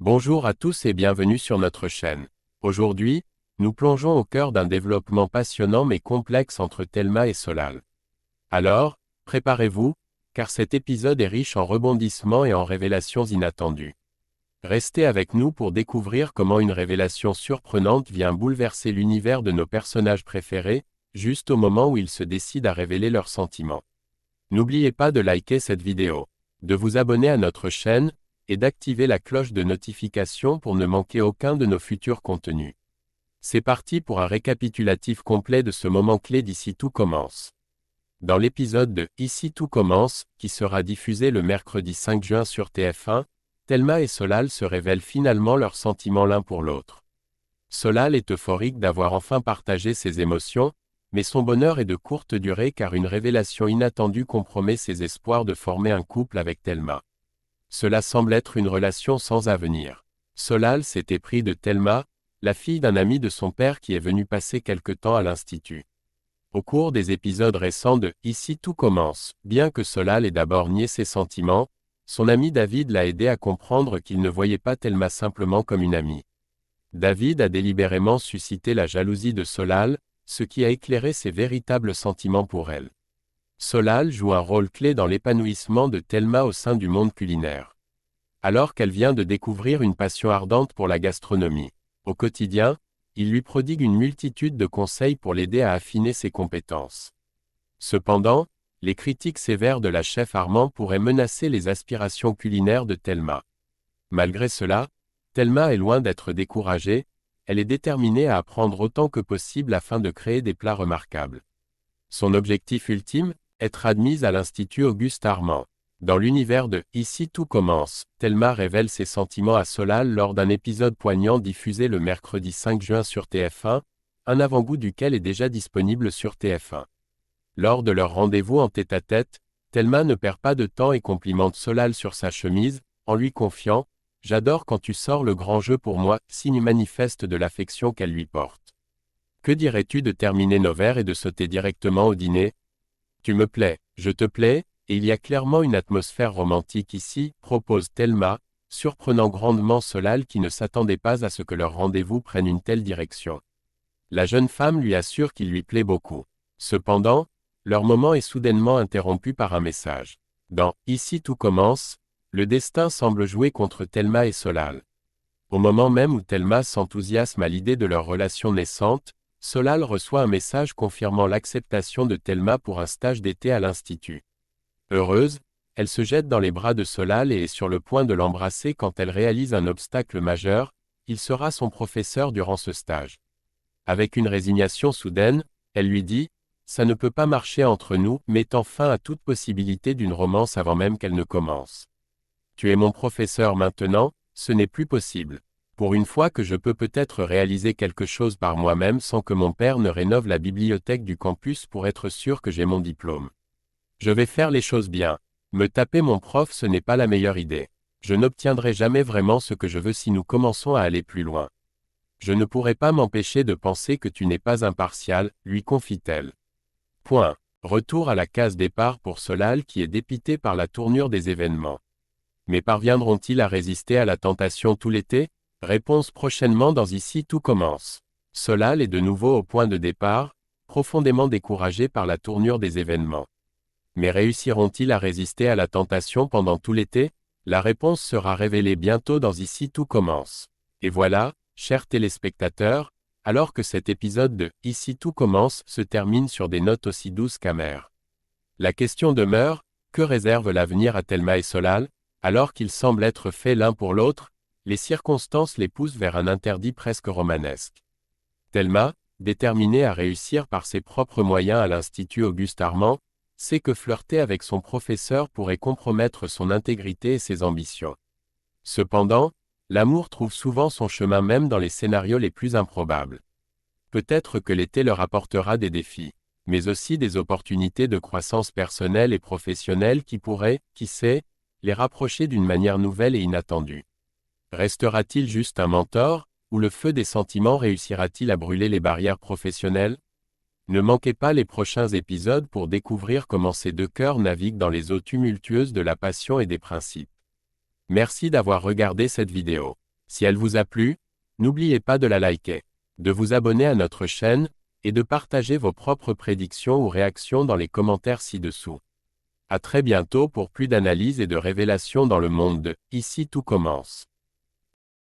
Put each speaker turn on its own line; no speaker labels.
Bonjour à tous et bienvenue sur notre chaîne. Aujourd'hui, nous plongeons au cœur d'un développement passionnant mais complexe entre Thelma et Solal. Alors, préparez-vous, car cet épisode est riche en rebondissements et en révélations inattendues. Restez avec nous pour découvrir comment une révélation surprenante vient bouleverser l'univers de nos personnages préférés, juste au moment où ils se décident à révéler leurs sentiments. N'oubliez pas de liker cette vidéo, de vous abonner à notre chaîne, et d'activer la cloche de notification pour ne manquer aucun de nos futurs contenus. C'est parti pour un récapitulatif complet de ce moment clé d'Ici tout commence. Dans l'épisode de Ici tout commence, qui sera diffusé le mercredi 5 juin sur TF1, Thelma et Solal se révèlent finalement leurs sentiments l'un pour l'autre. Solal est euphorique d'avoir enfin partagé ses émotions, mais son bonheur est de courte durée car une révélation inattendue compromet ses espoirs de former un couple avec Thelma. Cela semble être une relation sans avenir. Solal s'est épris de Thelma, la fille d'un ami de son père qui est venu passer quelque temps à l'Institut. Au cours des épisodes récents de Ici tout commence, bien que Solal ait d'abord nié ses sentiments, son ami David l'a aidé à comprendre qu'il ne voyait pas Thelma simplement comme une amie. David a délibérément suscité la jalousie de Solal, ce qui a éclairé ses véritables sentiments pour elle. Solal joue un rôle clé dans l'épanouissement de Thelma au sein du monde culinaire. Alors qu'elle vient de découvrir une passion ardente pour la gastronomie, au quotidien, il lui prodigue une multitude de conseils pour l'aider à affiner ses compétences. Cependant, les critiques sévères de la chef Armand pourraient menacer les aspirations culinaires de Thelma. Malgré cela, Thelma est loin d'être découragée, elle est déterminée à apprendre autant que possible afin de créer des plats remarquables. Son objectif ultime, être admise à l'Institut Auguste Armand. Dans l'univers de Ici tout commence, Thelma révèle ses sentiments à Solal lors d'un épisode poignant diffusé le mercredi 5 juin sur TF1, un avant-goût duquel est déjà disponible sur TF1. Lors de leur rendez-vous en tête-à-tête, Thelma ne perd pas de temps et complimente Solal sur sa chemise, en lui confiant « J'adore quand tu sors le grand jeu pour moi », signe manifeste de l'affection qu'elle lui porte. Que dirais-tu de terminer nos verres et de sauter directement au dîner ? Tu me plais, je te plais, et il y a clairement une atmosphère romantique ici, propose Thelma, surprenant grandement Solal qui ne s'attendait pas à ce que leur rendez-vous prenne une telle direction. La jeune femme lui assure qu'il lui plaît beaucoup. Cependant, leur moment est soudainement interrompu par un message. Dans Ici tout commence, le destin semble jouer contre Thelma et Solal. Au moment même où Thelma s'enthousiasme à l'idée de leur relation naissante, Solal reçoit un message confirmant l'acceptation de Thelma pour un stage d'été à l'Institut. Heureuse, elle se jette dans les bras de Solal et est sur le point de l'embrasser quand elle réalise un obstacle majeur, il sera son professeur durant ce stage. Avec une résignation soudaine, elle lui dit « Ça ne peut pas marcher entre nous », mettant fin à toute possibilité d'une romance avant même qu'elle ne commence. « Tu es mon professeur maintenant, ce n'est plus possible. Pour une fois que je peux peut-être réaliser quelque chose par moi-même sans que mon père ne rénove la bibliothèque du campus pour être sûr que j'ai mon diplôme. Je vais faire les choses bien. Me taper mon prof ce n'est pas la meilleure idée. Je n'obtiendrai jamais vraiment ce que je veux si nous commençons à aller plus loin. Je ne pourrai pas m'empêcher de penser que tu n'es pas impartial, lui confie-t-elle. Point. Retour à la case départ pour Solal qui est dépité par la tournure des événements. Mais parviendront-ils à résister à la tentation tout l'été ? Réponse prochainement dans Ici tout commence. Solal est de nouveau au point de départ, profondément découragé par la tournure des événements. Mais réussiront-ils à résister à la tentation pendant tout l'été ? La réponse sera révélée bientôt dans Ici tout commence. Et voilà, chers téléspectateurs, alors que cet épisode de Ici tout commence se termine sur des notes aussi douces qu'amères. La question demeure, que réserve l'avenir à Thelma et Solal ? Alors qu'ils semblent être faits l'un pour l'autre, les circonstances les poussent vers un interdit presque romanesque. Thelma, déterminée à réussir par ses propres moyens à l'Institut Auguste Armand, sait que flirter avec son professeur pourrait compromettre son intégrité et ses ambitions. Cependant, l'amour trouve souvent son chemin même dans les scénarios les plus improbables. Peut-être que l'été leur apportera des défis, mais aussi des opportunités de croissance personnelle et professionnelle qui pourraient, qui sait, les rapprocher d'une manière nouvelle et inattendue. Restera-t-il juste un mentor, ou le feu des sentiments réussira-t-il à brûler les barrières professionnelles ? Ne manquez pas les prochains épisodes pour découvrir comment ces deux cœurs naviguent dans les eaux tumultueuses de la passion et des principes. Merci d'avoir regardé cette vidéo. Si elle vous a plu, n'oubliez pas de la liker, de vous abonner à notre chaîne, et de partager vos propres prédictions ou réactions dans les commentaires ci-dessous. À très bientôt pour plus d'analyses et de révélations dans le monde de « Ici tout commence ».